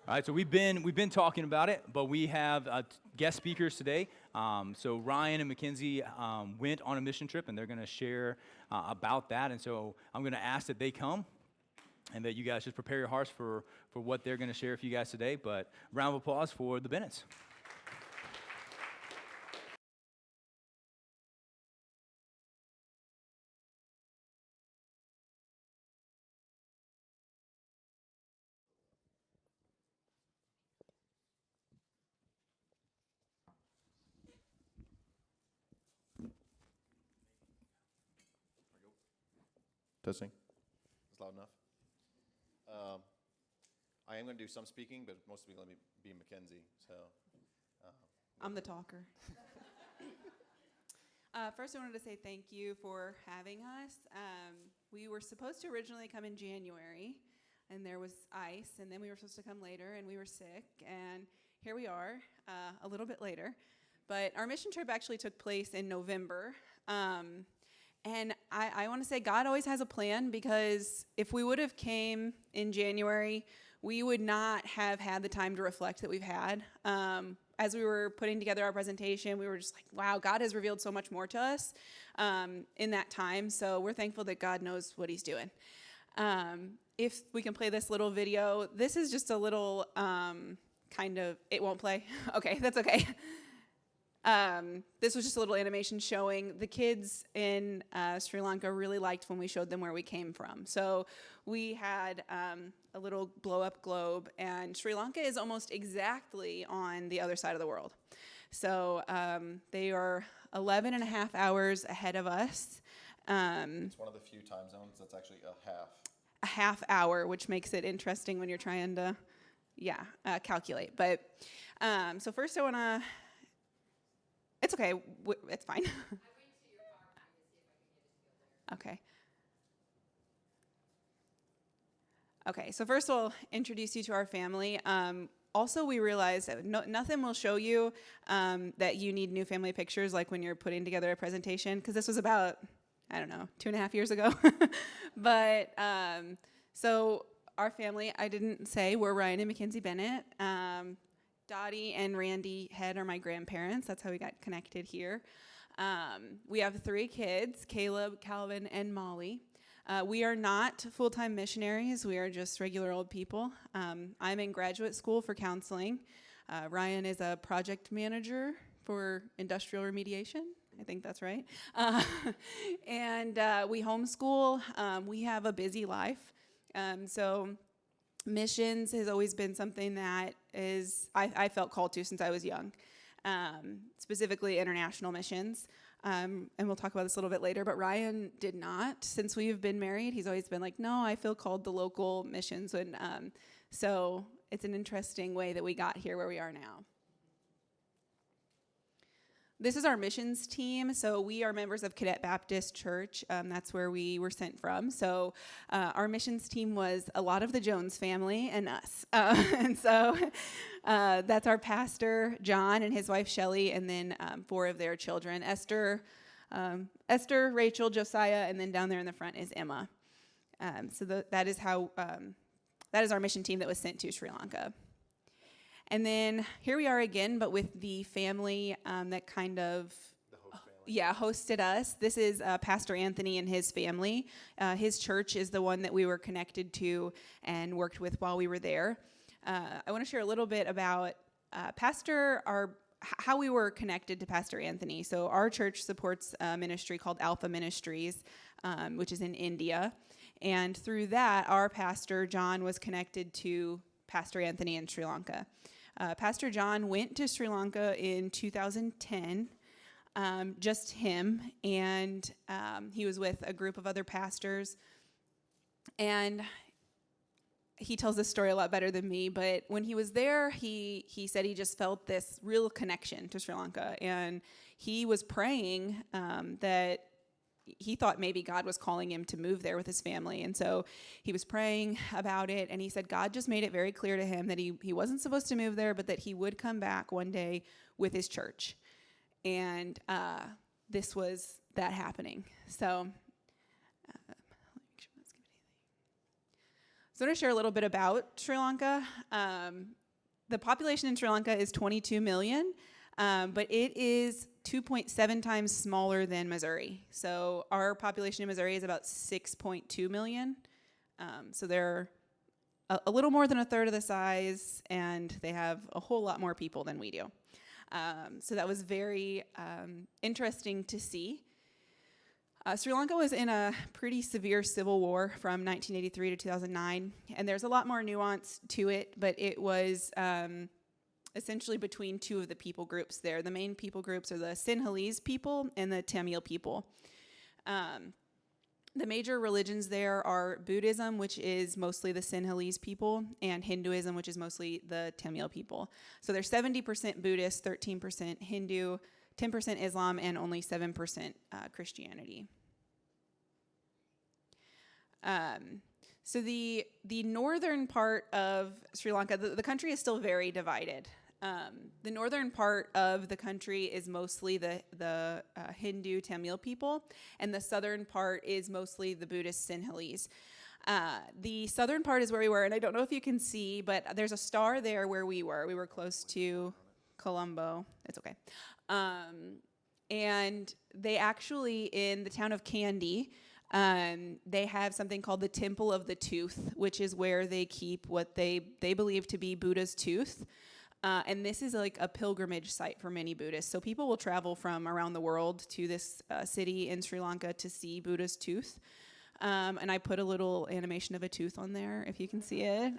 All right, so we've been talking about it, but we have guest speakers today. So Ryan and Mackenzie went on a mission trip, and they're going to share about that. And so I'm going to ask that they come, and that you guys just prepare your hearts for what they're going to share with you guys today. But round of applause for the Bennetts. Testing. Is loud enough? I am going to do some speaking, but most of it going to be Mackenzie. So I'm the talker. First, I wanted to say thank you for having us. We were supposed to originally come in January, and there was ice, and then we were supposed to come later, and we were sick, and here we are a little bit later. But our mission trip actually took place in November. And I want to say God always has a plan, because if we would have came in January, we would not have had the time to reflect that we've had. As we were putting together our presentation, we were just like, wow, God has revealed so much more to us in that time. So we're thankful that God knows what he's doing. If we can play this little video, this is just a little it won't play. Okay, that's okay. This was just a little animation showing the kids in Sri Lanka really liked when we showed them where we came from. So we had a little blow-up globe, and Sri Lanka is almost exactly on the other side of the world. So they are 11 and a half hours ahead of us. it's one of the few time zones that's actually a half. A half hour, which makes it interesting when you're trying to, calculate. But so first I want to... It's okay. It's fine. I went to your PowerPoint to see if I could get it to go there. Okay. Okay, so first I'll introduce you to our family. Also, we realized that nothing will show you that you need new family pictures, like when you're putting together a presentation, because this was about, 2.5 years ago. But so our family, I didn't say, we're Ryan and Mackenzie Bennett. Dottie and Randy Head are my grandparents. That's how we got connected here. We have 3 kids, Caleb, Calvin, and Molly. We are not full-time missionaries. We are just regular old people. I'm in graduate school for counseling. Ryan is a project manager for industrial remediation. I think that's right. And we homeschool. We have a busy life. So missions has always been something that I felt called to since I was young, specifically international missions. And we'll talk about this a little bit later, but Ryan did not. Since we've been married, he's always been like, no, I feel called to local missions. And so it's an interesting way that we got here where we are now. This is our missions team. So we are members of Cadet Baptist Church. That's where we were sent from. So our missions team was a lot of the Jones family and us. And so that's our pastor, John, and his wife, Shelly, and then 4 of their children, Esther, Rachel, Josiah, and then down there in the front is Emma. So that is our mission team that was sent to Sri Lanka. And then here we are again, but with the family that kind of hosted us. This is Pastor Anthony and his family. His church is the one that we were connected to and worked with while we were there. I want to share a little bit about how we were connected to Pastor Anthony. So our church supports a ministry called Alpha Ministries, which is in India. And through that, our pastor, John, was connected to Pastor Anthony in Sri Lanka. Pastor John went to Sri Lanka in 2010, just him, and he was with a group of other pastors. And he tells this story a lot better than me, but when he was there, he said he just felt this real connection to Sri Lanka, and he was praying that he thought maybe God was calling him to move there with his family. And so he was praying about it, and he said God just made it very clear to him that he wasn't supposed to move there, but that he would come back one day with his church. And this was that happening. So So I want to share a little bit about Sri Lanka. The population in Sri Lanka is 22 million, but it is 2.7 times smaller than Missouri. So our population in Missouri is about 6.2 million. So they're a little more than a third of the size, and they have a whole lot more people than we do. So that was very interesting to see. Sri Lanka was in a pretty severe civil war from 1983 to 2009, and there's a lot more nuance to it, but it was essentially between two of the people groups there. The main people groups are the Sinhalese people and the Tamil people. The major religions there are Buddhism, which is mostly the Sinhalese people, and Hinduism, which is mostly the Tamil people. So they're 70% Buddhist, 13% Hindu, 10% Islam, and only 7% Christianity. So the northern part of Sri Lanka, the country is still very divided. The northern part of the country is mostly the Hindu Tamil people, and the southern part is mostly the Buddhist Sinhalese. The southern part is where we were, and I don't know if you can see, but there's a star there where we were. We were close to Colombo. It's okay. And they actually, in the town of Kandy, they have something called the Temple of the Tooth, which is where they keep what they believe to be Buddha's tooth. And this is like a pilgrimage site for many Buddhists. So people will travel from around the world to this city in Sri Lanka to see Buddha's tooth. And I put a little animation of a tooth on there, if you can see it.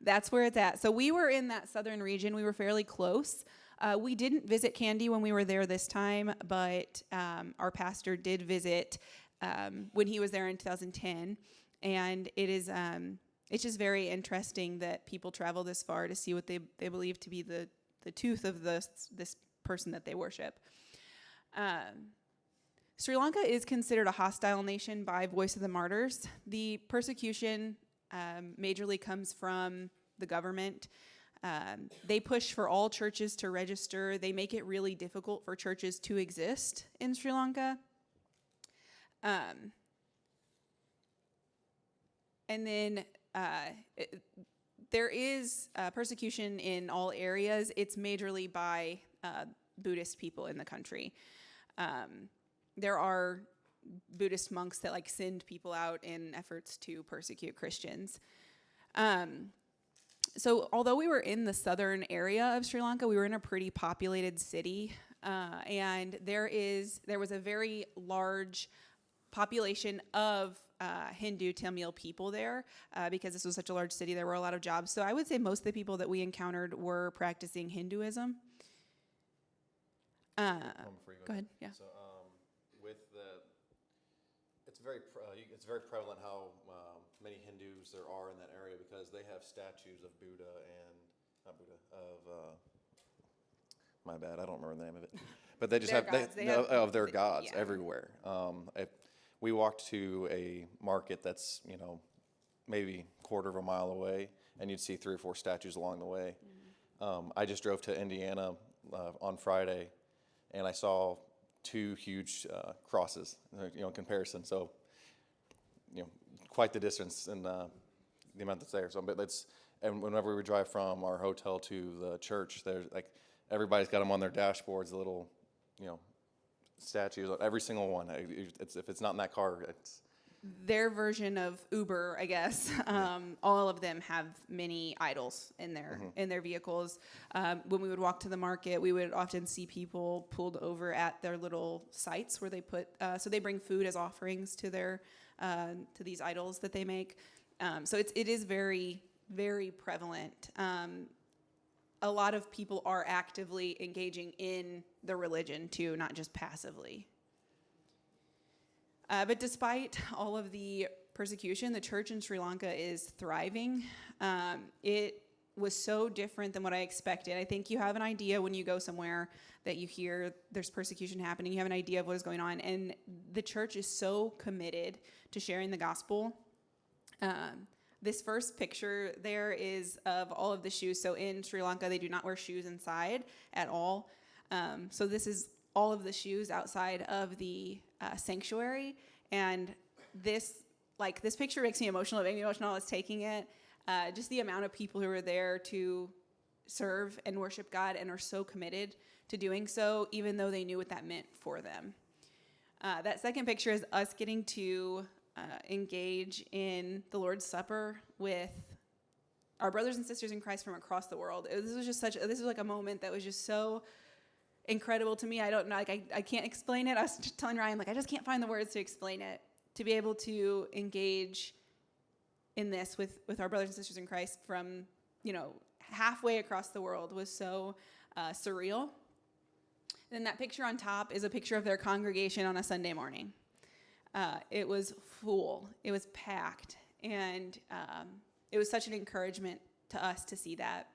That's where it's at. So we were in that southern region. We were fairly close. We didn't visit Kandy when we were there this time, but our pastor did visit when he was there in 2010. And it is it's just very interesting that people travel this far to see what they believe to be the tooth of this person that they worship. Sri Lanka is considered a hostile nation by Voice of the Martyrs. The persecution majorly comes from the government. They push for all churches to register. They make it really difficult for churches to exist in Sri Lanka. And then there is persecution in all areas. It's majorly by Buddhist people in the country. There are Buddhist monks that send people out in efforts to persecute Christians. So although we were in the southern area of Sri Lanka, we were in a pretty populated city, and there was a very large population of Hindu Tamil people there, because this was such a large city. There were a lot of jobs. So I would say most of the people that we encountered were practicing Hinduism. Before you Go ahead. Yeah. So it's very prevalent how many Hindus there are in that area, because they have statues of Buddha and my bad, I don't remember the name of it, but they just have of their gods everywhere. We walked to a market that's maybe quarter of a mile away, and you'd see 3 or 4 statues along the way. Mm-hmm. I just drove to Indiana on Friday, and I saw 2 huge crosses, in comparison. So, quite the distance in the amount that's there. So, and whenever we drive from our hotel to the church, there's everybody's got them on their dashboards, the little, statues. Every single one. If it's not in that car, it's their version of Uber, I guess. All of them have many idols in their vehicles. When we would walk to the market, we would often see people pulled over at their little sites where they put. So they bring food as offerings to their to these idols that they make. So it is very, very prevalent. A lot of people are actively engaging in the religion too, not just passively. But despite all of the persecution, the church in Sri Lanka is thriving. It was so different than what I expected. I think you have an idea when you go somewhere that you hear there's persecution happening. You have an idea of what is going on. And the church is so committed to sharing the gospel. This first picture there is of all of the shoes. So in Sri Lanka, they do not wear shoes inside at all. So this is all of the shoes outside of the sanctuary. And this like, this picture makes me emotional. It made me emotional. I was taking it. Just the amount of people who were there to serve and worship God and are so committed to doing so, even though they knew what that meant for them. That second picture is us getting to engage in the Lord's Supper with our brothers and sisters in Christ from across the world. This was like a moment that was just so incredible to me. I don't know, like, I can't explain it. I was just telling Ryan, like, I just can't find the words to explain it. To be able to engage in this with our brothers and sisters in Christ from, halfway across the world was so surreal. Then that picture on top is a picture of their congregation on a Sunday morning. It was full. It was packed. And it was such an encouragement to us to see that.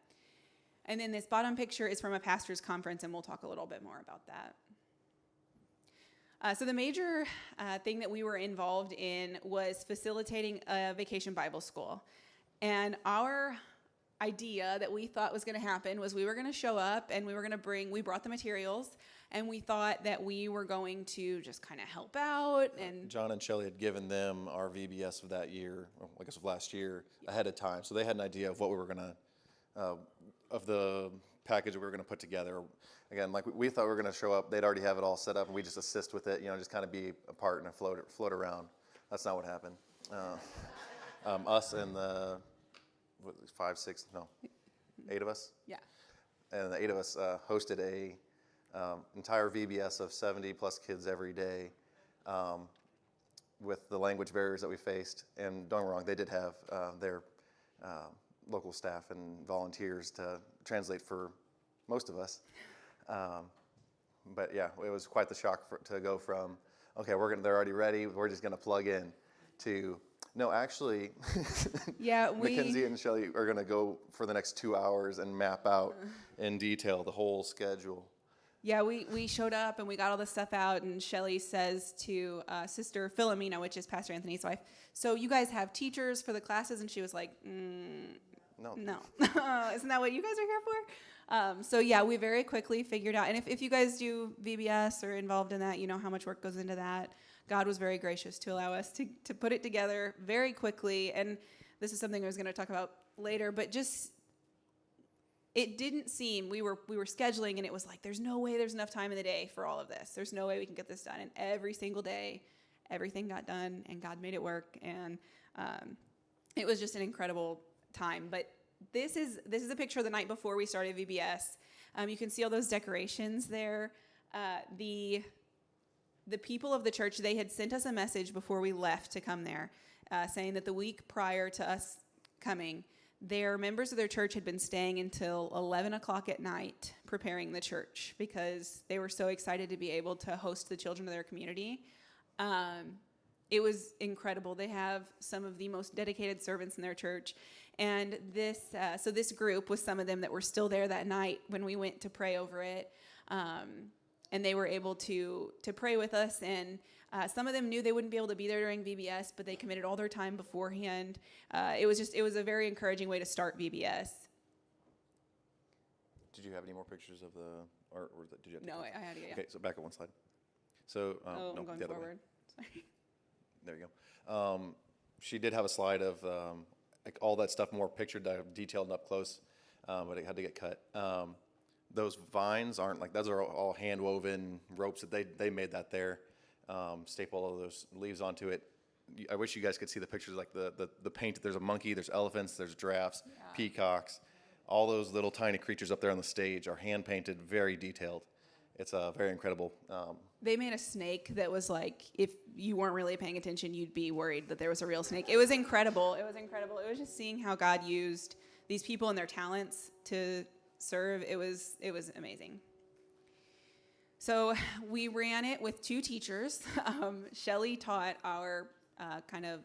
And then this bottom picture is from a pastor's conference, and we'll talk a little bit more about that. So the major thing that we were involved in was facilitating a vacation Bible school. And our idea that we thought was going to happen was we were going to show up and we brought the materials, and we thought that we were going to just kind of help out. And John and Shelley had given them our VBS of that year, or I guess of last year, ahead of time. So they had an idea of what we were going to, of the package that we were going to put together. Again, like we thought we were going to show up, they'd already have it all set up, and we just assist with it, just kind of be a part and float around. That's not what happened. Us and the 8 of us? Yeah. And the 8 of us hosted a entire VBS of 70 plus kids every day with the language barriers that we faced. And don't get me wrong, they did have their local staff and volunteers to translate for most of us. But yeah, it was quite the shock to go from, okay, they're already ready, we're just gonna plug in, to, no, actually, yeah, Mackenzie and Shelley are gonna go for the next 2 hours and map out in detail the whole schedule. Yeah, we showed up and we got all the stuff out, and Shelley says to Sister Philomena, which is Pastor Anthony's wife, so you guys have teachers for the classes? And she was like, no. Isn't that what you guys are here for? So yeah, we very quickly figured out, and if you guys do VBS or involved in that, you know how much work goes into that. God was very gracious to allow us to put it together very quickly, and this is something I was going to talk about later, but just, it didn't seem, we were scheduling, and it was like, there's no way there's enough time in the day for all of this. There's no way we can get this done. And every single day, everything got done, and God made it work, and it was just an incredible time. But this is a picture of the night before we started VBS. You can see all those decorations there. The people of the church, they had sent us a message before we left to come there, saying that the week prior to us coming, their members of their church had been staying until 11 o'clock at night preparing the church because they were so excited to be able to host the children of their community. It was incredible. They have some of the most dedicated servants in their church. And this group was some of them that were still there that night when we went to pray over it. And they were able to pray with us. And some of them knew they wouldn't be able to be there during VBS, but they committed all their time beforehand. It was a very encouraging way to start VBS. Did you have any more pictures of the, or did you have to? No, I had to, yeah. Okay, so back up one slide. So, I'm no, going the other forward. way. Sorry. There you go. She did have a slide of like all that stuff more pictured, detailed and up close, but it had to get cut. Those vines aren't like, those are all hand woven ropes that they made that there. Staple all of those leaves onto it. I wish you guys could see the pictures, like the paint. There's a monkey, there's elephants, there's giraffes, peacocks. All those little tiny creatures up there on the stage are hand painted, very detailed. It's very incredible. They made a snake that was like, if you weren't really paying attention, you'd be worried that there was a real snake. It was incredible. It was just seeing how God used these people and their talents to serve. It was amazing. So we ran it with 2 teachers. Shelley taught our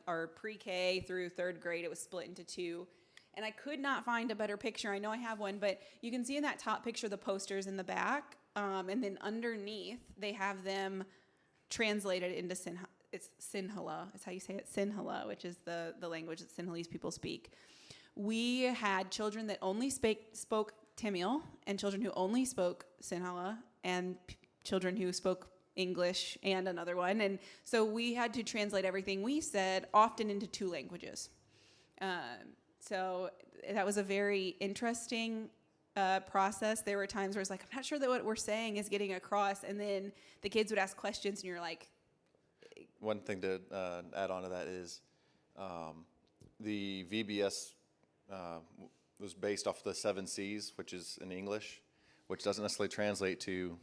our pre-K through 3rd grade. It was split into 2. And I could not find a better picture. I know I have one, but you can see in that top picture the posters in the back. And then underneath, they have them translated into Sinhala. It's how you say it, Sinhala, which is the language that Sinhalese people speak. We had children that only spoke Tamil, and children who only spoke Sinhala, and children who spoke English and another one. And so we had to translate everything we said often into 2 languages. So that was a very interesting process. There were times where it's like, I'm not sure that what we're saying is getting across. And then the kids would ask questions and you're like. One thing to add on to that is the VBS was based off the 7 C's, which is in English, which doesn't necessarily translate to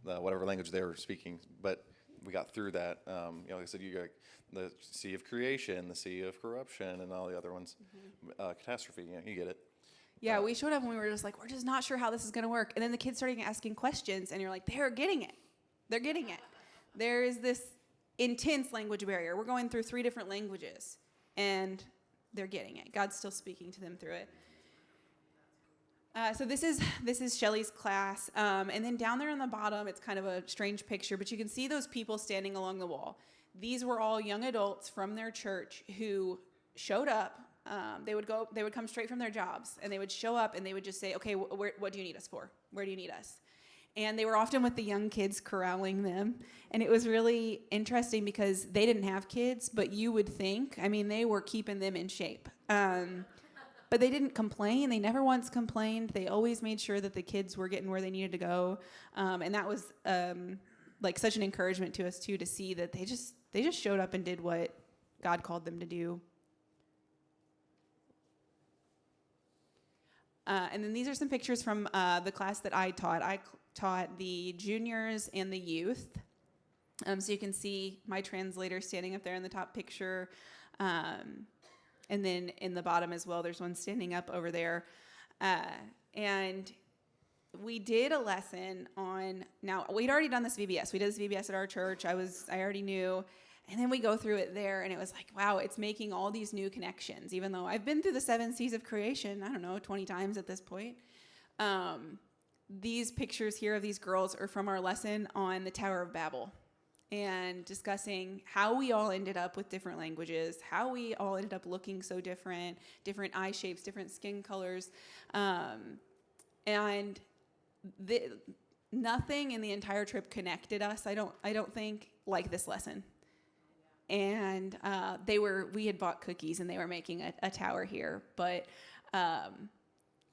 whatever language they were speaking. But we got through that. Like I said, you got the C of creation, the C of corruption, and all the other ones. Catastrophe, you get it. Yeah, we showed up and we were just like, we're just not sure how this is going to work. And then the kids started asking questions, and you're like, they're getting it. They're getting it. There is this intense language barrier. We're going through 3 different languages, and they're getting it. God's still speaking to them through it. So this is Shelly's class, and then down there on the bottom, it's kind of a strange picture, but you can see those people standing along the wall. These were all young adults from their church who showed up. They would come straight from their jobs, and they would show up, and they would just say, okay, what do you need us for? Where do you need us? And they were often with the young kids corralling them. And it was really interesting because they didn't have kids, but you would think, they were keeping them in shape. But they didn't complain. They never once complained. They always made sure that the kids were getting where they needed to go. And that was such an encouragement to us too, to see that they just showed up and did what God called them to do. And then these are some pictures from the class that I taught. I taught the juniors and the youth. So you can see my translator standing up there in the top picture. And then in the bottom as well, there's one standing up over there. And we did a lesson on, now we'd already done this VBS. We did this VBS at our church. I already knew. And then we go through it there, and it was like, wow, it's making all these new connections, even though I've been through the 7 C's of creation, 20 times at this point. These pictures here of these girls are from our lesson on the Tower of Babel, and discussing how we all ended up with different languages, how we all ended up looking so different eye shapes, different skin colors. And nothing in the entire trip connected us, I don't think, like this lesson. And we had bought cookies, and they were making a tower here. But I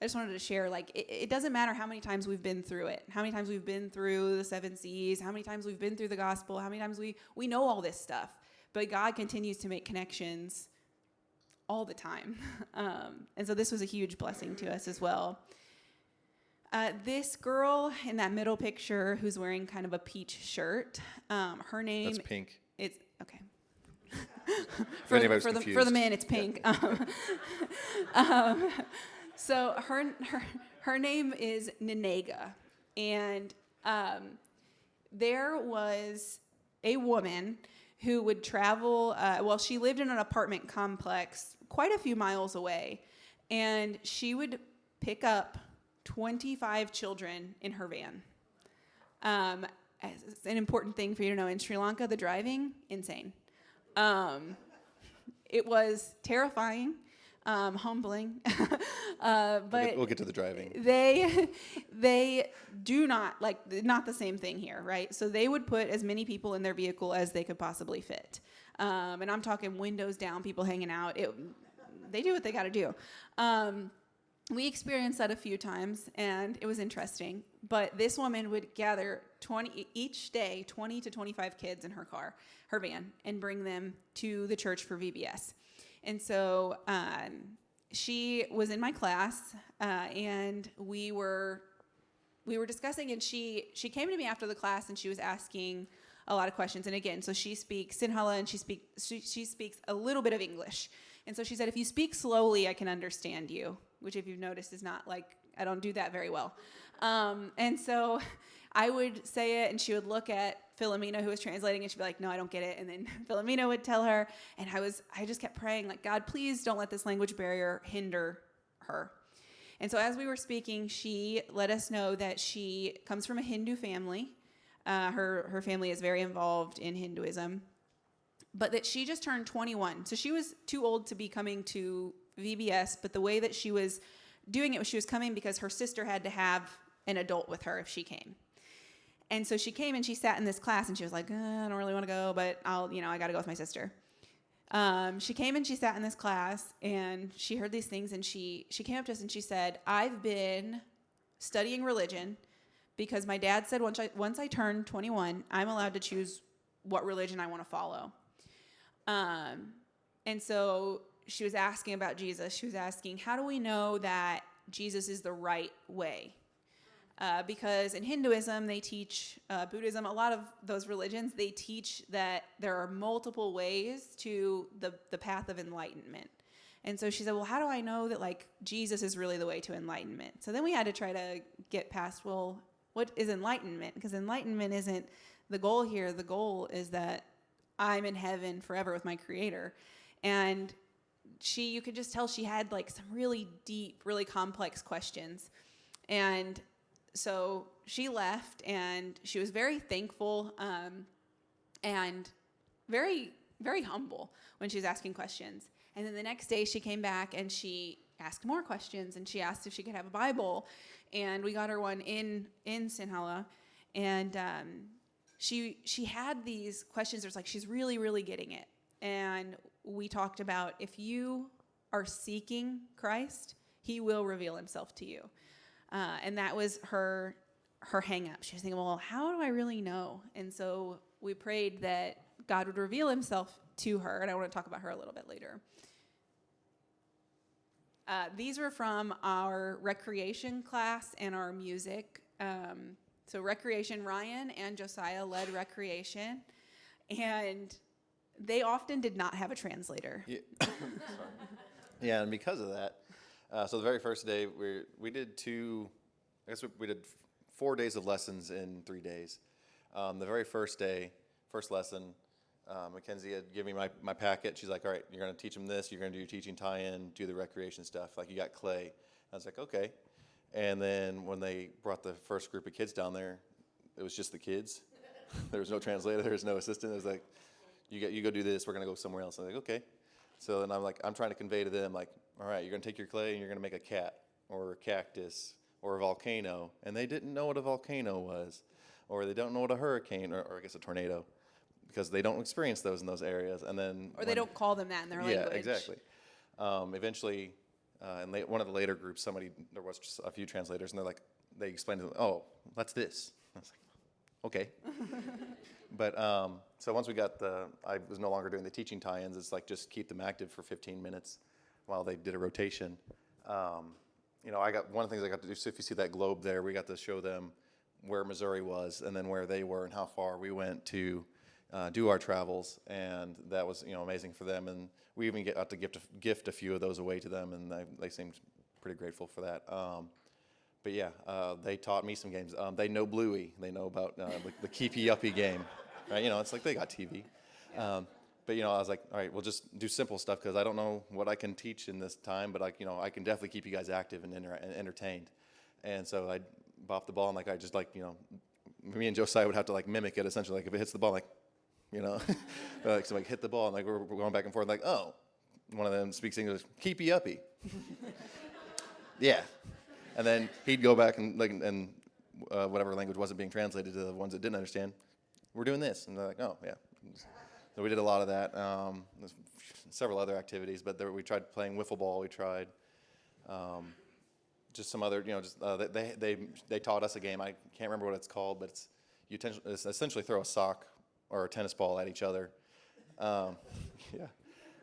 just wanted to share, it doesn't matter how many times we've been through it, how many times we've been through the 7 C's, how many times we've been through the gospel, how many times we know all this stuff. But God continues to make connections all the time. And so this was a huge blessing to us as well. This girl in that middle picture who's wearing kind of a peach shirt, her name... That's pink. It's, okay. for the men, it's pink. So her name is Nenega, and there was a woman who would travel. She lived in an apartment complex quite a few miles away, and she would pick up 25 children in her van. It's an important thing for you to know. In Sri Lanka, the driving, insane. It was terrifying. Humbling, but we'll get to the driving. They do not not the same thing here, right? So they would put as many people in their vehicle as they could possibly fit, and I'm talking windows down, people hanging out. They do what they got to do. We experienced that a few times, and it was interesting. But this woman would gather 20 to 25 kids in her van, and bring them to the church for VBS. And so she was in my class, and we were discussing, and she came to me after the class, and she was asking a lot of questions. And again, so she speaks Sinhala, and she speaks a little bit of English. And so she said, if you speak slowly, I can understand you, which, if you've noticed, is not I don't do that very well. And so I would say it, and she would look at Philomena, who was translating, and she'd be like, no, I don't get it. And then Philomena would tell her, and I just kept praying, God, please don't let this language barrier hinder her. And so as we were speaking, she let us know that she comes from a Hindu family. Her family is very involved in Hinduism, but that she just turned 21. So she was too old to be coming to VBS, but the way that she was doing it was she was coming because her sister had to have an adult with her if she came. And so she came and she sat in this class and she was like, I don't really want to go, but I got to go with my sister. She came and she sat in this class and she heard these things and she came up to us and she said, I've been studying religion because my dad said once I turn 21, I'm allowed to choose what religion I want to follow. And so she was asking about Jesus. She was asking, how do we know that Jesus is the right way? Because in Hinduism, they teach, Buddhism, a lot of those religions, they teach that there are multiple ways to the path of enlightenment. And so she said, well, how do I know that, like, Jesus is really the way to enlightenment? So then we had to try to get past, well, what is enlightenment? Because enlightenment isn't the goal here. The goal is that I'm in heaven forever with my Creator. And you could just tell she had, like, some really deep, really complex questions. And so she left, and she was very thankful and very, very humble when she was asking questions. And then the next day she came back and she asked more questions, and she asked if she could have a Bible. And we got her one in Sinhala. And she had these questions. It was like she's really, really getting it. And we talked about, if you are seeking Christ, he will reveal himself to you. And that was her hang up. She was thinking, well, how do I really know? And so we prayed that God would reveal himself to her, and I want to talk about her a little bit later. These were from our recreation class and our music. So recreation, Ryan and Josiah led recreation, and they often did not have a translator. Yeah, yeah, and because of that, so the very first day we did we did 4 days of lessons in 3 days. The very first day, first lesson, Mackenzie had given me my packet. She's like, all right, you're going to teach them this. You're going to do your teaching tie-in, do the recreation stuff. Like, you got clay. I was like, okay. And then when they brought the first group of kids down there, it was just the kids. There was no translator. There was no assistant. It was like, you go do this. We're going to go somewhere else. I was like, okay. So then I'm trying to convey to them, like, all right, you're going to take your clay and you're going to make a cat or a cactus or a volcano. And they didn't know what a volcano was, or they don't know what a hurricane, or I guess a tornado, because they don't experience those in those areas. And then, or they don't call them that in their language. Yeah, exactly. Eventually, in one of the later groups, there was just a few translators, and they explained to them, oh, that's this. I was like, okay. But so once I was no longer doing the teaching tie-ins. It's like, just keep them active for 15 minutes while they did a rotation. I got one of the things I got to do. So if you see that globe there, we got to show them where Missouri was, and then where they were, and how far we went to do our travels, and that was amazing for them. And we even got to gift a few of those away to them, and they seemed pretty grateful for that. But yeah, they taught me some games. They know Bluey. They know about the Keepy Uppy game, right? It's like they got TV. But I was like, all right, we'll just do simple stuff, because I don't know what I can teach in this time, but I can definitely keep you guys active and entertained. And so I bopped the ball, and I just me and Josiah would have to mimic it essentially. Like, if it hits the ball, so hit the ball, and we're going back and forth. Like, oh, one of them speaks English, Keepy Uppy. Yeah. And then he'd go back and whatever language wasn't being translated to the ones that didn't understand, we're doing this. And they're like, oh, yeah. So we did a lot of that. There's several other activities, but we tried playing wiffle ball. We tried just some other, they taught us a game. I can't remember what it's called, but it's essentially throw a sock or a tennis ball at each other. Yeah.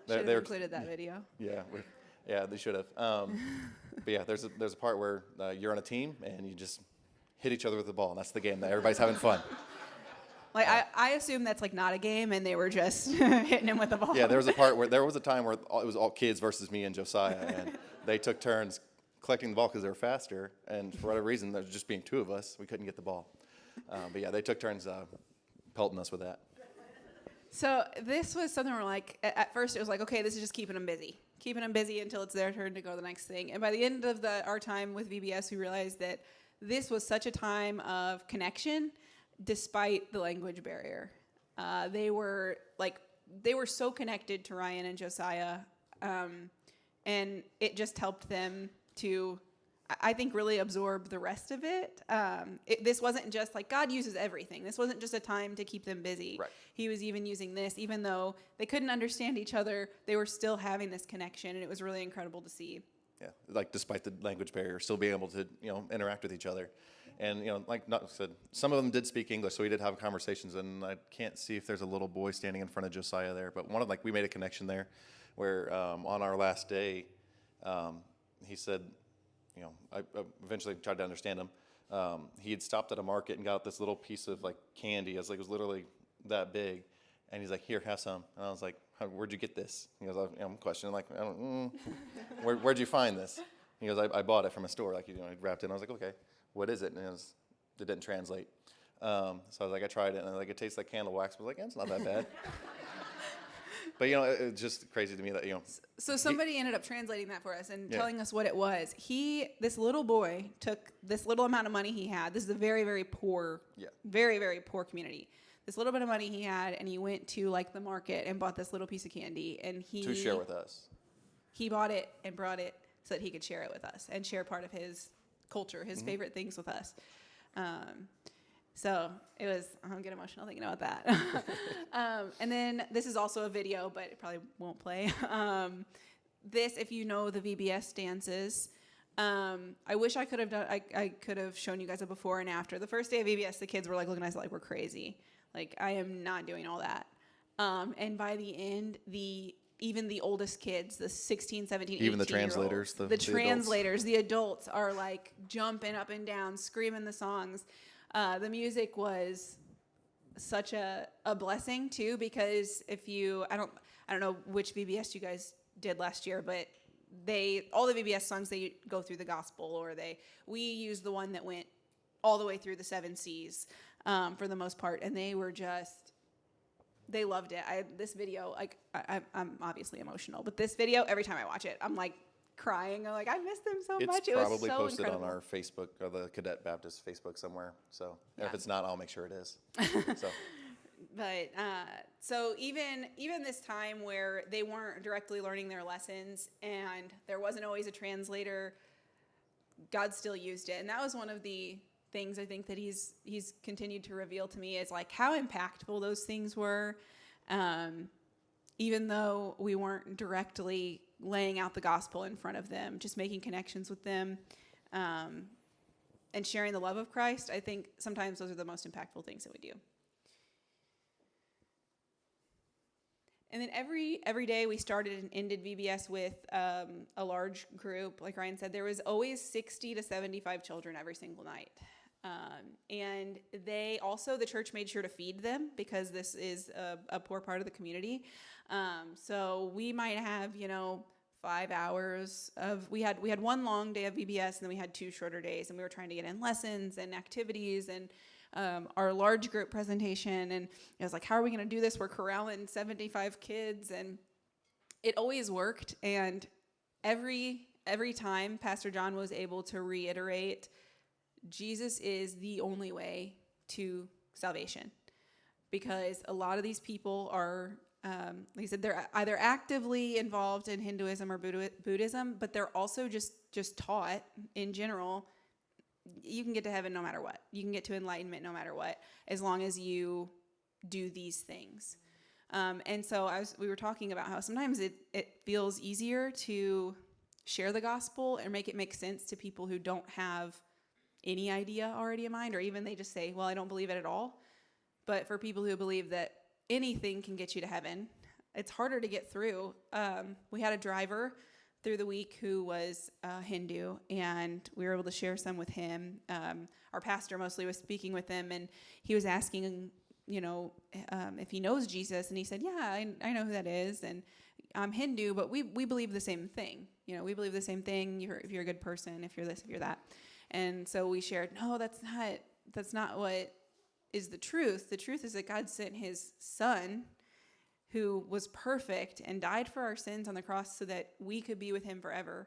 Should have included that video. Yeah, they should have. But yeah, there's a part where you're on a team and you just hit each other with the ball, and that's the game. That everybody's having fun. I assume that's not a game, and they were just hitting him with the ball. Yeah, there was a time where it was all kids versus me and Josiah, and they took turns collecting the ball because they were faster, and for whatever reason, there was just being two of us, we couldn't get the ball. But yeah, they took turns pelting us with that. So this was something where at first it was okay, this is just keeping them busy until it's their turn to go to the next thing. And by the end of our time with VBS, we realized that this was such a time of connection, despite the language barrier. They were so connected to Ryan and Josiah, and it just helped them to I think, really absorb the rest of it. This wasn't just like God uses everything. This wasn't just a time to keep them busy. Right. He was even using this, even though they couldn't understand each other, they were still having this connection, and it was really incredible to see. Yeah, like despite the language barrier, still being able to, interact with each other. And, like Nut said, some of them did speak English, so we did have conversations, and I can't see if there's a little boy standing in front of Josiah there, but we made a connection there where on our last day, he said, I eventually tried to understand him. He had stopped at a market and got this little piece of like candy. It was literally that big. And he's like, "Here, have some." And I was like, "Where'd you get this?" He goes, I'm questioning, like, I don't, where'd you find this? He goes, I bought it from a store, like, he wrapped it. And I was like, "Okay, what is it?" And it didn't translate. So I was like, I tried it, and it tastes like candle wax. I was like, it's not that bad. But, it's just crazy to me that, So somebody ended up translating that for us and telling us what it was. This little boy took this little amount of money he had. This is a very, very poor, very, very poor community. This little bit of money he had, and he went to like the market and bought this little piece of candy, and to share with us. He bought it and brought it so that he could share it with us and share part of his culture, his favorite things with us. So it was, I'm getting emotional thinking about that. And then this is also a video, but it probably won't play. This, if you know the VBS dances, I wish I could have done, I could have shown you guys a before and after. The first day of VBS, the kids were like looking at us like we're crazy. Like, I am not doing all that. And by the end, even the oldest kids, the 16, 17, 18 even the translators, the translators, the adults are like jumping up and down, screaming the songs. The music was such a blessing too, because I don't know which VBS you guys did last year, but all the VBS songs, they go through the gospel, or we used the one that went all the way through the 7 C's for the most part, and they loved it. This video, like, I'm obviously emotional, but this video, every time I watch it, I'm like crying. I'm like, I miss them so much. It was so probably posted incredible. on our Facebook, or the Cadet Baptist Facebook somewhere. So if it's not, I'll make sure it is. So. But so even this time where they weren't directly learning their lessons and there wasn't always a translator, God still used it. And that was one of the things I think that he's continued to reveal to me, is like how impactful those things were. Even though we weren't directly laying out the gospel in front of them, just making connections with them, and sharing the love of Christ, I think sometimes those are the most impactful things that we do. And then every day we started and ended VBS with a large group. Like Ryan said, there was always 60 to 75 children every single night. And the church made sure to feed them, because this is a poor part of the community. So we might have, 5 hours we had one long day of VBS, and then we had 2 shorter days, and we were trying to get in lessons and activities and our large group presentation. And I was like, how are we going to do this? We're corralling 75 kids, and it always worked. And every time Pastor John was able to reiterate, Jesus is the only way to salvation, because a lot of these people are, like I said, they're either actively involved in Hinduism or Buddhism, but they're also just taught in general, you can get to heaven no matter what. You can get to enlightenment no matter what, as long as you do these things. And so we were talking about how sometimes it feels easier to share the gospel and make it make sense to people who don't have any idea already in mind, or even they just say, well, I don't believe it at all. But for people who believe that anything can get you to heaven, it's harder to get through. We had a driver through the week who was Hindu, and we were able to share some with him. Our pastor mostly was speaking with him, and he was asking, if he knows Jesus, and he said, yeah, I know who that is, and I'm Hindu, but we believe the same thing. We believe the same thing. If you're a good person, if you're this, if you're that. And so we shared, no, that's not what is the truth. The truth is that God sent his son, who was perfect and died for our sins on the cross so that we could be with him forever.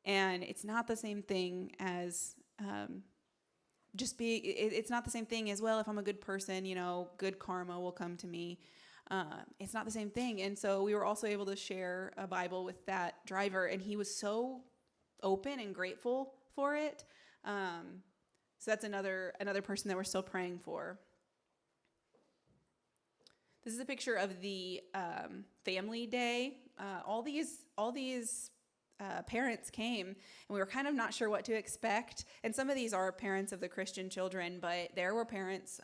And it's not the same thing as it's not the same thing as, well, if I'm a good person, good karma will come to me. It's not the same thing. And so we were also able to share a Bible with that driver, and he was so open and grateful for it. So that's another person that we're still praying for. This is a picture of the family day. All these parents came, and we were kind of not sure what to expect. And some of these are parents of the Christian children, but there were parents,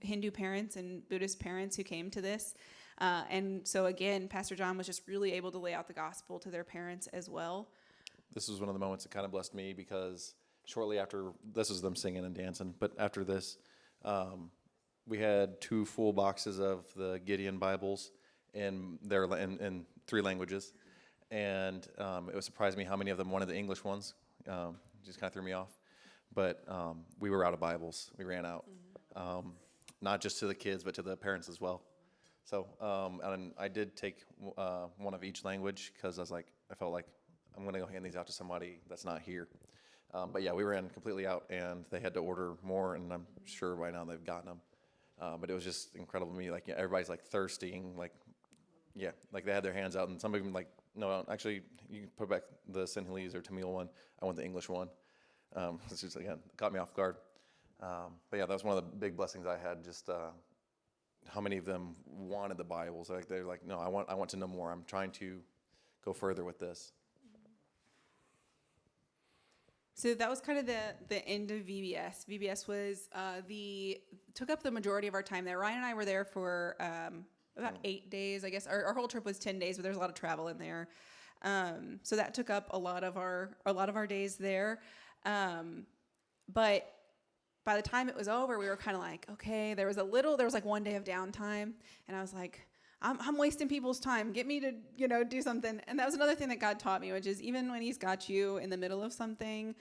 Hindu parents and Buddhist parents who came to this. And so again, Pastor John was just really able to lay out the gospel to their parents as well. This was one of the moments that kind of blessed me because shortly after, this was them singing and dancing, but after this, we had 2 full boxes of the Gideon Bibles in 3 languages. And it was surprised me how many of them wanted the English ones. Just kind of threw me off. But we were out of Bibles. We ran out. Not just to the kids, but to the parents as well. So, and I did take one of each language because I felt like I'm going to go hand these out to somebody that's not here. But yeah, we ran completely out, and they had to order more, and I'm sure by now they've gotten them. But it was just incredible to me. Like, everybody's like thirsting, like they had their hands out, and some of them like, no, actually, you can put back the Sinhalese or Tamil one. I want the English one. It's just, again, caught me off guard. But yeah, that was one of the big blessings I had. Just how many of them wanted the Bibles? Like, they're like, no, I want to know more. I'm trying to go further with this. So that was kind of the end of VBS. VBS was took up the majority of our time there. Ryan and I were there for about 8 days, I guess. Our whole trip was 10 days, but there's a lot of travel in there. So that took up a lot of our days there. But by the time it was over, we were kind of like, okay, there was like 1 day of downtime, and I was like, I'm wasting people's time. Get me to, do something. And that was another thing that God taught me, which is even when he's got you in the middle of something,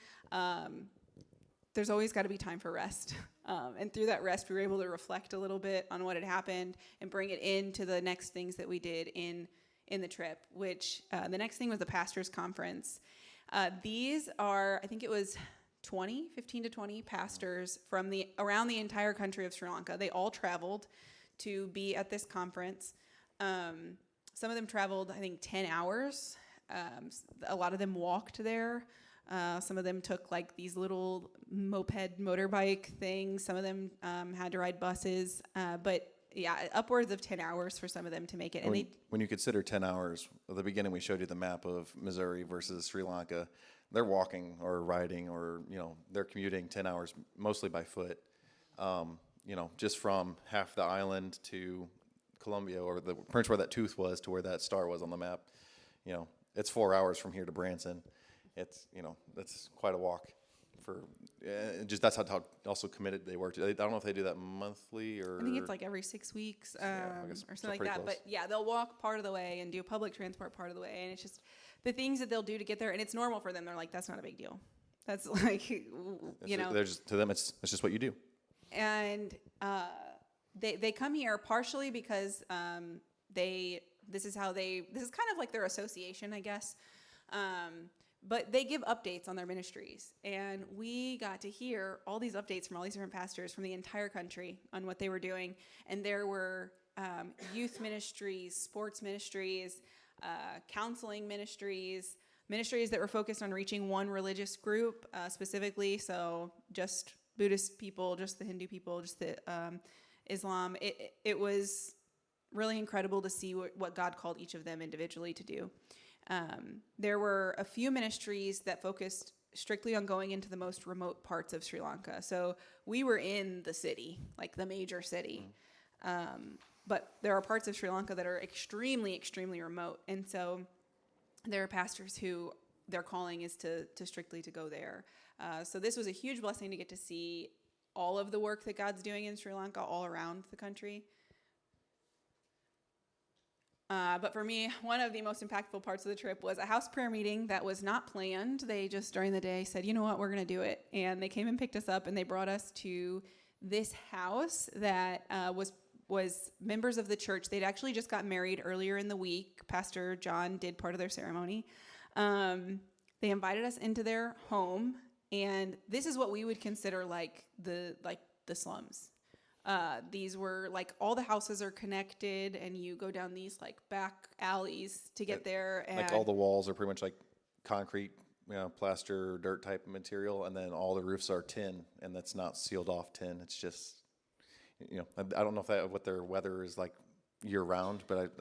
there's always got to be time for rest. And through that rest, we were able to reflect a little bit on what had happened and bring it into the next things that we did in the trip, which the next thing was the pastors' conference. These are, I think it was 15 to 20 pastors from around the entire country of Sri Lanka. They all traveled to be at this conference. Some of them traveled, I think, 10 hours. A lot of them walked there. Some of them took like these little motorbike things. Some of them had to ride buses. But yeah, upwards of 10 hours for some of them to make it. And when you consider 10 hours, at the beginning we showed you the map of Missouri versus Sri Lanka. They're walking or riding or, they're commuting 10 hours, mostly by foot. Just from half the island to Colombia, or the point where that tooth was to where that star was on the map. It's 4 hours from here to Branson. It's, that's quite a walk for, that's how also committed they were to. I don't know if they do that monthly or. I think it's like every 6 weeks or something like that. Close. But yeah, they'll walk part of the way and do public transport part of the way. And it's just the things that they'll do to get there. And it's normal for them. They're like, that's not a big deal. That's like, to them, it's just what you do. And they come here partially because this is kind of like their association, I guess. But they give updates on their ministries. And we got to hear all these updates from all these different pastors from the entire country on what they were doing. And there were youth ministries, sports ministries, counseling ministries that were focused on reaching one religious group specifically. So just Buddhist people, just the Hindu people, just the Islam. It was really incredible to see what God called each of them individually to do. There were a few ministries that focused strictly on going into the most remote parts of Sri Lanka. So we were in the city, like the major city. But there are parts of Sri Lanka that are extremely, extremely remote. And so there are pastors who their calling is to strictly to go there. So this was a huge blessing to get to see all of the work that God's doing in Sri Lanka all around the country. But for me, one of the most impactful parts of the trip was a house prayer meeting that was not planned. They just during the day said, you know what, we're going to do it. And they came and picked us up, and they brought us to this house that was members of the church. They'd actually just got married earlier in the week. Pastor John did part of their ceremony. They invited us into their home, and this is what we would consider like the slums. These were like all the houses are connected, and you go down these like back alleys to get there. And like all the walls are pretty much like concrete plaster dirt type material, and then all the roofs are tin, and that's not sealed off tin. It's just, I don't know what their weather is like year round, but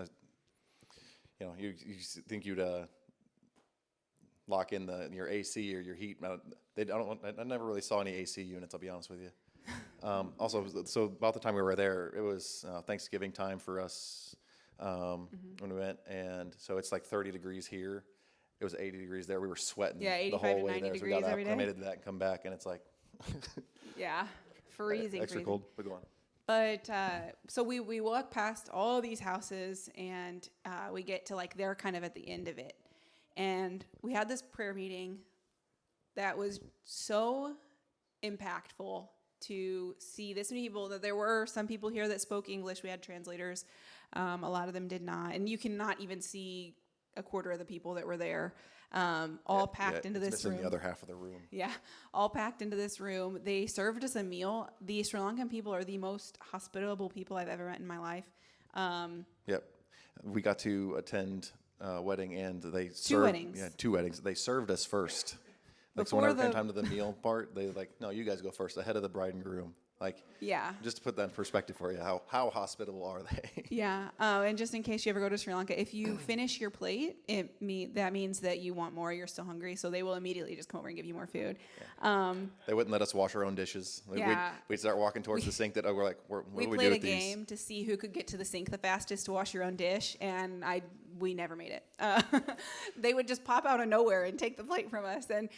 you think you'd lock in your AC or your heat. I never really saw any AC units, I'll be honest with you. Also, so about the time we were there, it was Thanksgiving time for us when we went, and so it's like 30 degrees here. It was 80 degrees there. We were sweating the whole way there. So we got acclimated to that and come back, and it's like yeah, freezing. Extra cold. But go on. But so we walk past all these houses, and we get to like they're kind of at the end of it, and we had this prayer meeting that was so impactful to see this many people. That there were some people here that spoke English. We had translators. A lot of them did not, and you cannot even see a quarter of the people that were there, all packed into this room. The other half of the room. Yeah, all packed into this room. They served us a meal. The Sri Lankan people are the most hospitable people I've ever met in my life. Yep, we got to attend a wedding, and they served, two weddings. Yeah, 2 weddings. They served us first. So whenever it came time to the meal part, they no, you guys go first, ahead of the bride and groom. Yeah. Just to put that in perspective for you, how hospitable are they? Yeah. And just in case you ever go to Sri Lanka, if you finish your plate, that means that you want more, you're still hungry, so they will immediately just come over and give you more food. Yeah. They wouldn't let us wash our own dishes. We'd start walking towards the sink we're like, what do we do with these? We played a game to see who could get to the sink the fastest to wash your own dish, and we never made it. They would just pop out of nowhere and take the plate from us, and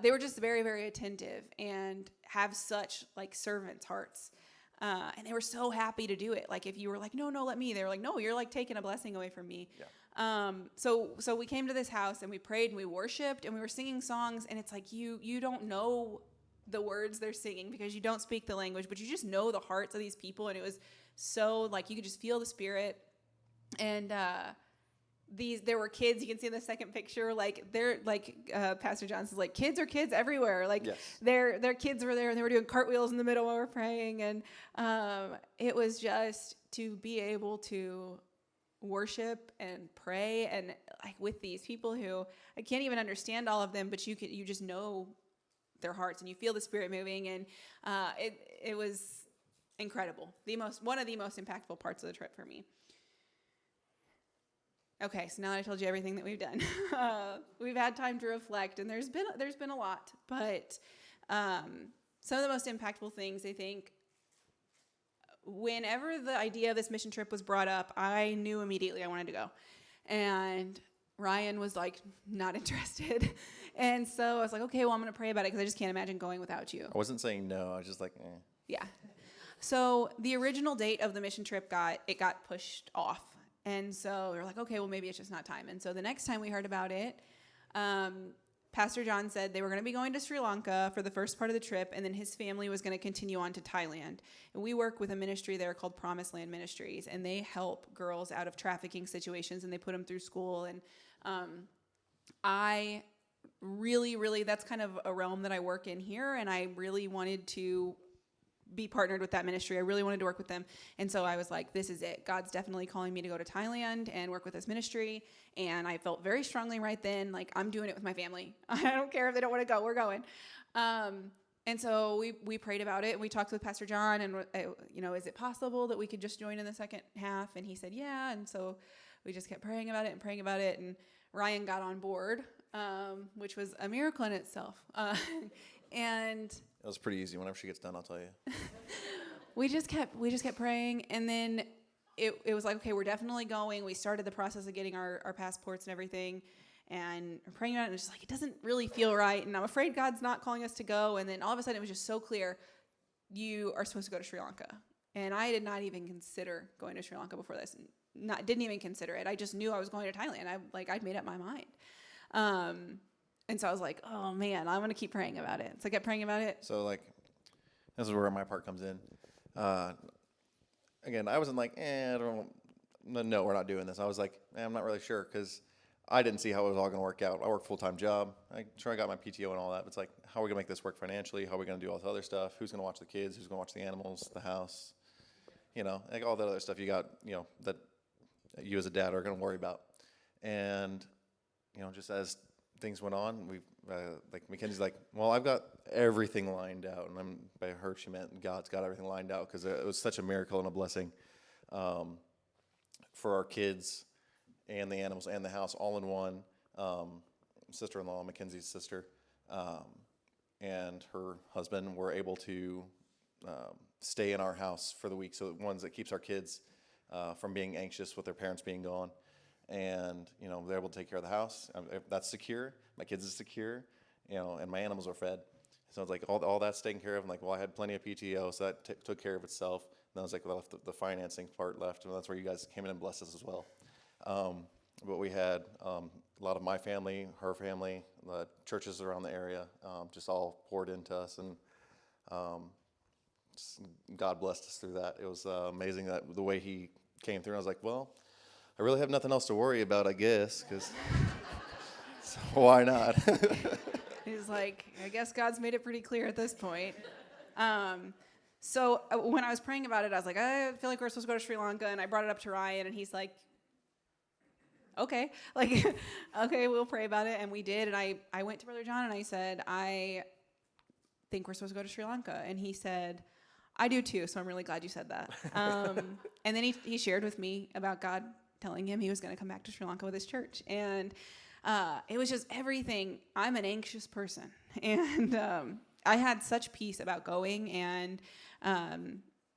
they were just very, very attentive and have such servants' hearts. And they were so happy to do it. Like if you were like, no, let me, they were like, no, you're taking a blessing away from me. Yeah. So we came to this house and we prayed and we worshiped and we were singing songs, and it's like you don't know the words they're singing because you don't speak the language, but you just know the hearts of these people, and it was so you could just feel the spirit. And there were kids, you can see in the second picture, they're Pastor John says, kids are kids everywhere. Yes. Their kids were there and they were doing cartwheels in the middle while we're praying. And it was just to be able to worship and pray and with these people who I can't even understand all of them, but you just know their hearts and you feel the Spirit moving. And it was incredible. One of the most impactful parts of the trip for me. Okay, so now that I told you everything that we've done, we've had time to reflect, and there's been a lot, but some of the most impactful things, I think, whenever the idea of this mission trip was brought up, I knew immediately I wanted to go, and Ryan was not interested, and so I was like, okay, well, I'm going to pray about it because I just can't imagine going without you. I wasn't saying no, I was just like, eh. Yeah. So the original date of the mission trip got pushed off. And so we were like, okay, well, maybe it's just not time. And so the next time we heard about it, Pastor John said they were going to be going to Sri Lanka for the first part of the trip, and then his family was going to continue on to Thailand. And we work with a ministry there called Promised Land Ministries, and they help girls out of trafficking situations, and they put them through school. And I really, really, that's kind of a realm that I work in here, and I really wanted to be partnered with that ministry. I really wanted to work with them. And so I was like, this is it. God's definitely calling me to go to Thailand and work with this ministry. And I felt very strongly right then, I'm doing it with my family. I don't care if they don't want to go, we're going. And so we prayed about it, and we talked with Pastor John, and is it possible that we could just join in the second half? And he said, yeah. And so we just kept praying about it. And Ryan got on board, which was a miracle in itself. And it was pretty easy. Whenever she gets done, I'll tell you. we just kept praying, and then it was like, okay, we're definitely going. We started the process of getting our passports and everything, and we're praying about it, and it's just it doesn't really feel right, and I'm afraid God's not calling us to go. And then all of a sudden, it was just so clear, you are supposed to go to Sri Lanka. And I did not even consider going to Sri Lanka before this. Didn't even consider it. I just knew I was going to Thailand. I'd made up my mind. And so I was like, oh, man, I'm going to keep praying about it. So I kept praying about it. So, this is where my part comes in. Again, I wasn't I don't no, we're not doing this. I was like, I'm not really sure because I didn't see how it was all going to work out. I work a full-time job. I got my PTO and all that. But it's how are we going to make this work financially? How are we going to do all this other stuff? Who's going to watch the kids? Who's going to watch the animals, the house? All that other stuff you got, that you as a dad are going to worry about. And, just as things went on, like Mackenzie's like, well, I've got everything lined out, and by her she meant God's got everything lined out, because it was such a miracle and a blessing for our kids and the animals and the house all in one. Sister-in-law, Mackenzie's sister, and her husband were able to stay in our house for the week. So ones that keeps our kids from being anxious with their parents being gone. And, they're able to take care of the house. That's secure. My kids is secure, and my animals are fed. So it's like all that's taken care of. I'm like, well, I had plenty of PTO, so that took care of itself. And then I was like, well, the financing part left, and that's where you guys came in and blessed us as well. But we had a lot of my family, her family, the churches around the area, just all poured into us, and God blessed us through that. It was amazing that the way He came through. I was like, well, I really have nothing else to worry about, I guess, because so why not? He's like, I guess God's made it pretty clear at this point. So when I was praying about it, I was like, I feel like we're supposed to go to Sri Lanka, and I brought it up to Ryan, and he's like, okay, okay, we'll pray about it. And we did. And I went to Brother John and I said, I think we're supposed to go to Sri Lanka. And he said, I do too. So I'm really glad you said that. And then he shared with me about God telling him he was going to come back to Sri Lanka with his church. And it was just everything. I'm an anxious person. And I had such peace about going. And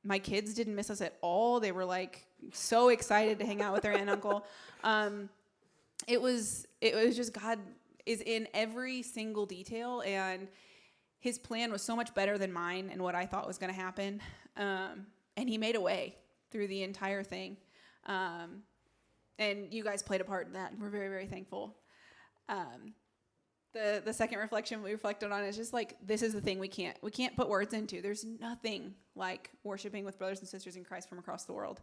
my kids didn't miss us at all. They were like so excited to hang out with their aunt and uncle. It was just God is in every single detail, and His plan was so much better than mine and what I thought was going to happen. And He made a way through the entire thing. And you guys played a part in that, and we're very, very thankful. The second reflection we reflected on is just like, this is the thing we can't put words into. There's nothing like worshiping with brothers and sisters in Christ from across the world.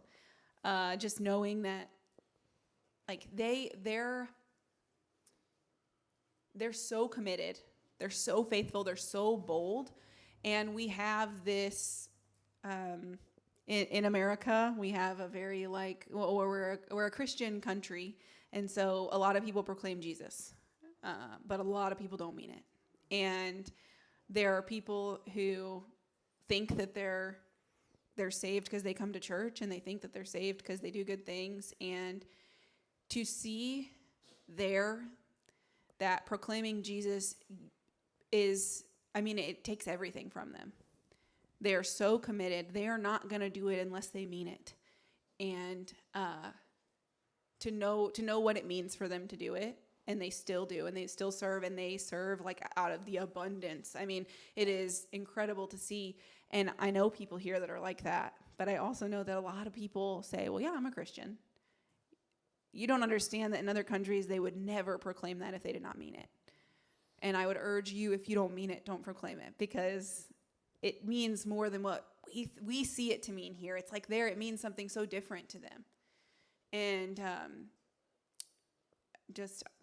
Just knowing that, like, they're so committed, they're so faithful, they're so bold, and we have this in America. We have a very we're a Christian country, and so a lot of people proclaim Jesus, but a lot of people don't mean it. And there are people who think that they're saved because they come to church, and they think that they're saved because they do good things. And to see that proclaiming Jesus it takes everything from them. They are so committed. They are not going to do it unless they mean it. And to know what it means for them to do it, and they still do, and they still serve, and they serve like out of the abundance. I mean, it is incredible to see. And I know people here that are like that, but I also know that a lot of people say, well, yeah, I'm a Christian. You don't understand that in other countries, they would never proclaim that if they did not mean it. And I would urge you, if you don't mean it, don't proclaim it, because it means more than what we see it to mean here. It's like it means something so different to them. And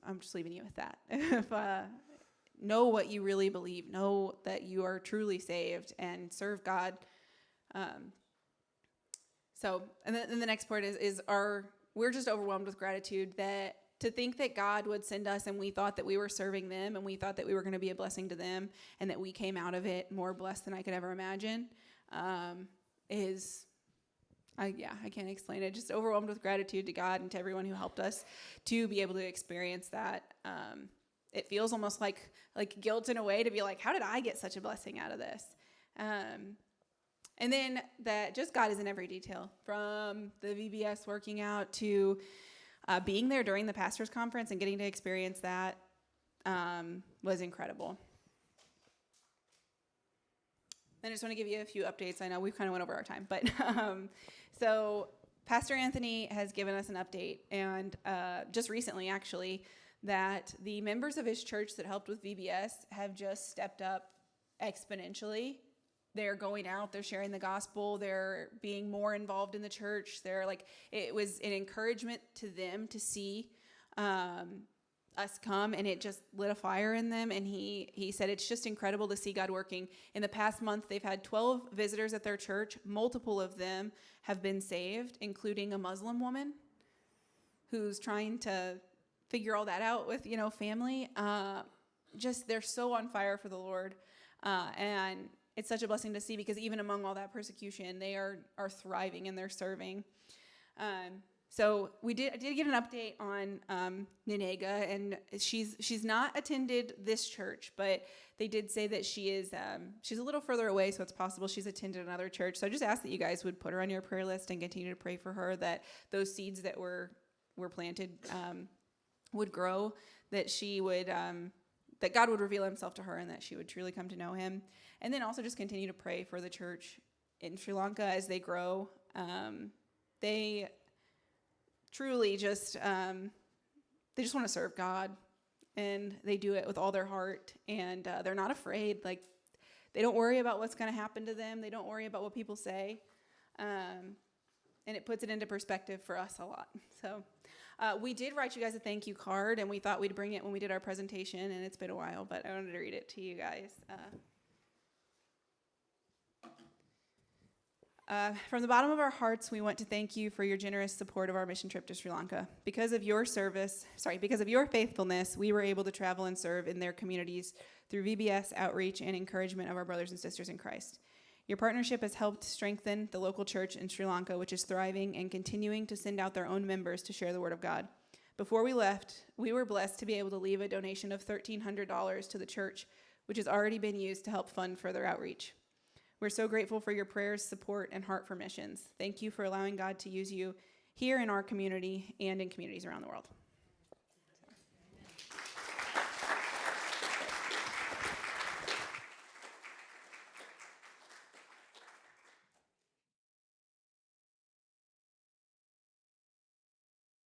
I'm just leaving you with that. If know what you really believe, know that you are truly saved, and serve God. And then the next part is we're just overwhelmed with gratitude to think that God would send us, and we thought that we were serving them, and we thought that we were going to be a blessing to them, and that we came out of it more blessed than I could ever imagine. I can't explain it. Just overwhelmed with gratitude to God and to everyone who helped us to be able to experience that. It feels almost like guilt in a way, to be like, how did I get such a blessing out of this? And then that just God is in every detail, from the VBS working out to being there during the pastors' conference and getting to experience that was incredible. I just want to give you a few updates. I know we've kind of went over our time, but so Pastor Anthony has given us an update, and just recently, actually, that the members of his church that helped with VBS have just stepped up exponentially. They're going out, they're sharing the gospel, they're being more involved in the church. It was an encouragement to them to see us come, and it just lit a fire in them. And he said it's just incredible to see God working. In the past month, they've had 12 visitors at their church. Multiple of them have been saved, including a Muslim woman who's trying to figure all that out with, family. they're so on fire for the Lord. And it's such a blessing to see, because even among all that persecution, they are thriving and they're serving. So I did get an update on Nenega, and she's not attended this church, but they did say that she's a little further away, so it's possible she's attended another church. So I just ask that you guys would put her on your prayer list and continue to pray for her, that those seeds that were planted would grow, that she would that God would reveal himself to her, and that she would truly come to know him. And then also just continue to pray for the church in Sri Lanka as they grow. They truly just they just want to serve God, and they do it with all their heart, and they're not afraid. Like, they don't worry about what's going to happen to them. They don't worry about what people say, and it puts it into perspective for us a lot. So we did write you guys a thank you card, and we thought we'd bring it when we did our presentation, and it's been a while, but I wanted to read it to you guys. From the bottom of our hearts, we want to thank you for your generous support of our mission trip to Sri Lanka. Because of your faithfulness, we were able to travel and serve in their communities through VBS outreach and encouragement of our brothers and sisters in Christ. Your partnership has helped strengthen the local church in Sri Lanka, which is thriving and continuing to send out their own members to share the word of God. Before we left, we were blessed to be able to leave a donation of $1,300 to the church, which has already been used to help fund further outreach. We're so grateful for your prayers, support, and heart for missions. Thank you for allowing God to use you here in our community and in communities around the world.